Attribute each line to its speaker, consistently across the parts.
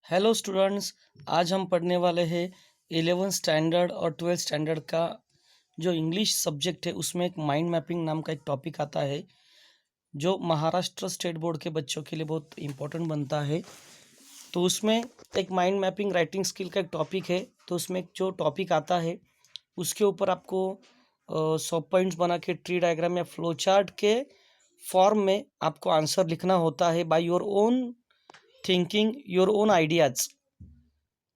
Speaker 1: Hello students, आज हम पढ़ने वाले हैं 11th स्टैंडर्ड और 12th स्टैंडर्ड का जो इंग्लिश सब्जेक्ट है। उसमें एक माइंड मैपिंग नाम का एक टॉपिक आता है जो महाराष्ट्र स्टेट बोर्ड के बच्चों के लिए बहुत इंपॉर्टेंट बनता है। तो उसमें एक माइंड मैपिंग राइटिंग स्किल का एक टॉपिक है। तो उसमें जो टॉपिक आता है उसके ऊपर आपको 100 पॉइंट्स बना के ट्री डायग्राम या फ्लो चार्ट के फॉर्म में आपको आंसर लिखना होता है by your own thinking, your own ideas.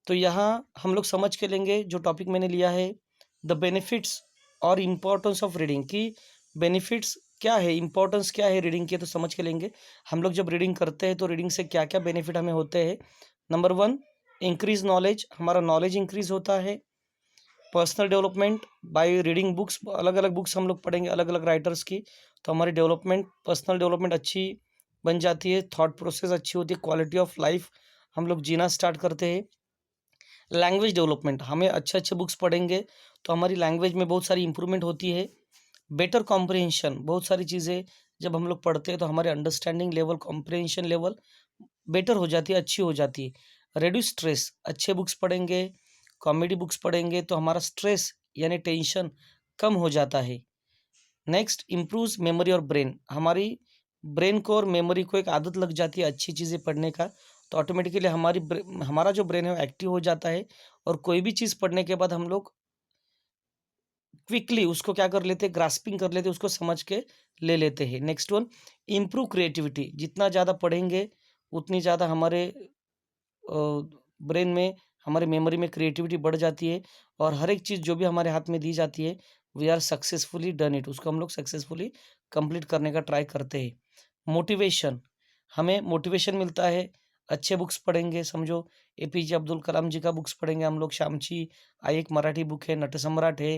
Speaker 1: तो यहाँ हम लोग समझ के लेंगे जो टॉपिक मैंने लिया है, द बेनिफिट्स और इम्पोर्टेंस ऑफ रीडिंग की। बेनिफिट्स क्या है, इम्पोर्टेंस क्या है रीडिंग के, तो समझ के लेंगे। हम लोग जब रीडिंग करते हैं तो रीडिंग से क्या क्या बेनिफिट हमें होते हैं। नंबर 1, इंक्रीज नॉलेज, हमारा नॉलेज इंक्रीज होता है। Personal development bye reading books, अलग अलग बुक्स हम लोग पढ़ेंगे अलग अलग राइटर्स की, तो हमारी डेवलपमेंट, पर्सनल डेवलपमेंट अच्छी बन जाती है। थॉट प्रोसेस अच्छी होती है। क्वालिटी ऑफ लाइफ हम लोग जीना स्टार्ट करते हैं। लैंग्वेज डेवलपमेंट, हमें अच्छे अच्छे बुक्स पढ़ेंगे तो हमारी लैंग्वेज में बहुत सारी इंप्रूवमेंट होती है। बेटर कॉम्प्रिहेंशन, बहुत सारी चीज़ें जब हम लोग पढ़ते हैं तो हमारे understanding level, comprehension level better हो जाती है, अच्छी हो जाती है। रेड्यूस स्ट्रेस, अच्छे बुक्स पढ़ेंगे, कॉमेडी बुक्स पढ़ेंगे तो हमारा स्ट्रेस यानी टेंशन कम हो जाता है। नेक्स्ट, इम्प्रूव्स मेमोरी और ब्रेन, हमारी ब्रेन को और मेमोरी को एक आदत लग जाती है अच्छी चीज़ें पढ़ने का, तो ऑटोमेटिकली हमारा जो ब्रेन है वो एक्टिव हो जाता है और कोई भी चीज़ पढ़ने के बाद हम लोग क्विकली उसको क्या कर लेते हैं, ग्रास्पिंग कर लेते हैं, उसको समझ के ले लेते हैं। नेक्स्ट वन, इम्प्रूव क्रिएटिविटी, जितना ज़्यादा पढ़ेंगे उतनी ज़्यादा हमारे ब्रेन में, हमारे मेमोरी में क्रिएटिविटी बढ़ जाती है और हर एक चीज़ जो भी हमारे हाथ में दी जाती है, we are successfully done it, उसको हम लोग सक्सेसफुली कंप्लीट करने का ट्राई करते हैं। मोटिवेशन, हमें मोटिवेशन मिलता है, अच्छे बुक्स पढ़ेंगे। समझो एपीजे अब्दुल कलाम जी का बुक्स पढ़ेंगे हम लोग, श्यामची आई एक मराठी बुक है, नटसम्राट है,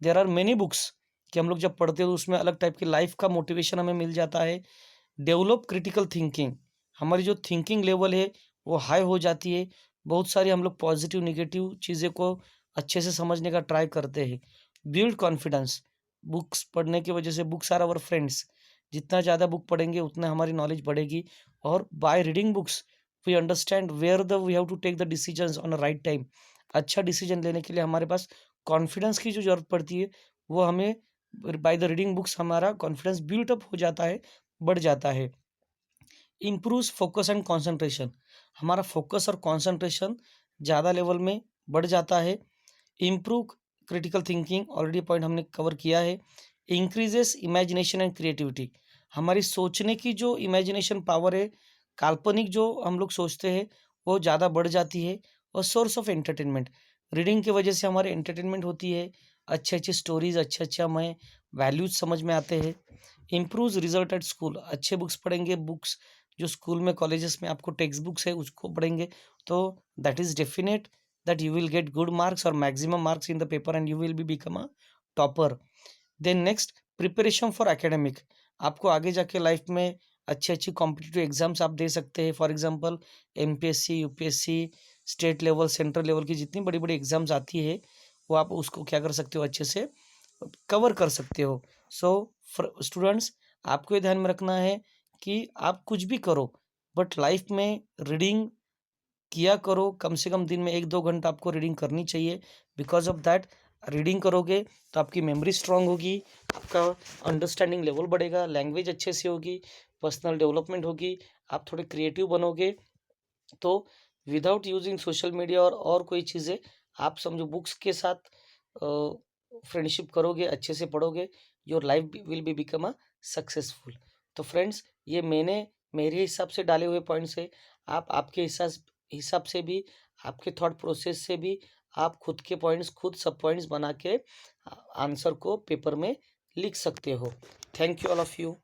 Speaker 1: देयर आर मेनी बुक्स कि हम लोग जब पढ़ते हैं तो उसमें अलग टाइप की लाइफ का मोटिवेशन हमें मिल जाता है। डेवलप क्रिटिकल थिंकिंग, हमारी जो थिंकिंग लेवल है वो हाई हो जाती है। बहुत सारी हम लोग पॉजिटिव निगेटिव चीज़ें को अच्छे से समझने का ट्राई करते हैं। बिल्ड कॉन्फिडेंस, बुक्स पढ़ने की वजह से, बुक्स आर आवर फ्रेंड्स, जितना ज़्यादा बुक पढ़ेंगे उतना हमारी नॉलेज बढ़ेगी। और by reading books we understand where the we have to take the decisions on a right time. अच्छा डिसीजन लेने के लिए हमारे पास कॉन्फिडेंस की जो ज़रूरत पड़ती है वो हमें बाय द रीडिंग बुक्स हमारा कॉन्फिडेंस बिल्ट अप हो जाता है, बढ़ जाता है। इम्प्रूव्स फोकस एंड कंसंट्रेशन, हमारा फोकस और कंसंट्रेशन ज़्यादा लेवल में बढ़ जाता है। Improve critical thinking, already point हमने कवर किया है। इंक्रीजेस इमेजिनेशन एंड क्रिएटिविटी, हमारी सोचने की जो इमेजिनेशन पावर है, काल्पनिक जो हम लोग सोचते हैं वो ज़्यादा बढ़ जाती है। और सोर्स ऑफ एंटरटेनमेंट, रीडिंग की वजह से हमारे एंटरटेनमेंट होती है, अच्छे अच्छे स्टोरीज, अच्छे अच्छे हमें वैल्यूज समझ में आते हैं। इम्प्रूव्स रिजल्ट एट स्कूल, अच्छे बुक्स पढ़ेंगे, बुक्स जो स्कूल में कॉलेजेस में आपको टेक्स्ट बुक्स है उसको पढ़ेंगे तो that is definite that you will get good marks or maximum marks in the paper and you will be become a topper. Then next, preparation for academic, आपको आगे जाके लाइफ में अच्छी अच्छी कॉम्पिटिटिव एग्जाम्स आप दे सकते हैं। For example MPSC, UPSC, state level, central level की जितनी बड़ी बड़ी एग्जाम्स आती है वो आप उसको क्या कर सकते हो, अच्छे से कवर कर सकते हो। सो स्टूडेंट्स, आपको ये ध्यान में रखना है कि आप कुछ भी करो बट लाइफ में रीडिंग किया करो, कम से कम दिन में 1-2 घंटा आपको रीडिंग करनी चाहिए। बिकॉज ऑफ दैट रीडिंग करोगे तो आपकी मेमोरी स्ट्रांग होगी, आपका अंडरस्टैंडिंग लेवल बढ़ेगा, लैंग्वेज अच्छे से होगी, पर्सनल डेवलपमेंट होगी, आप थोड़े क्रिएटिव बनोगे। तो विदाउट यूजिंग सोशल मीडिया और कोई चीज़ें, आप समझो बुक्स के साथ फ्रेंडशिप करोगे, अच्छे से पढ़ोगे, your life will be become a successful. तो फ्रेंड्स, ये मैंने मेरे हिसाब से डाले हुए पॉइंट्स है। आप आपके हिसाब से भी, आपके थॉट प्रोसेस से भी आप खुद के पॉइंट्स, खुद सब पॉइंट्स बना के आंसर को पेपर में लिख सकते हो। Thank you all of you.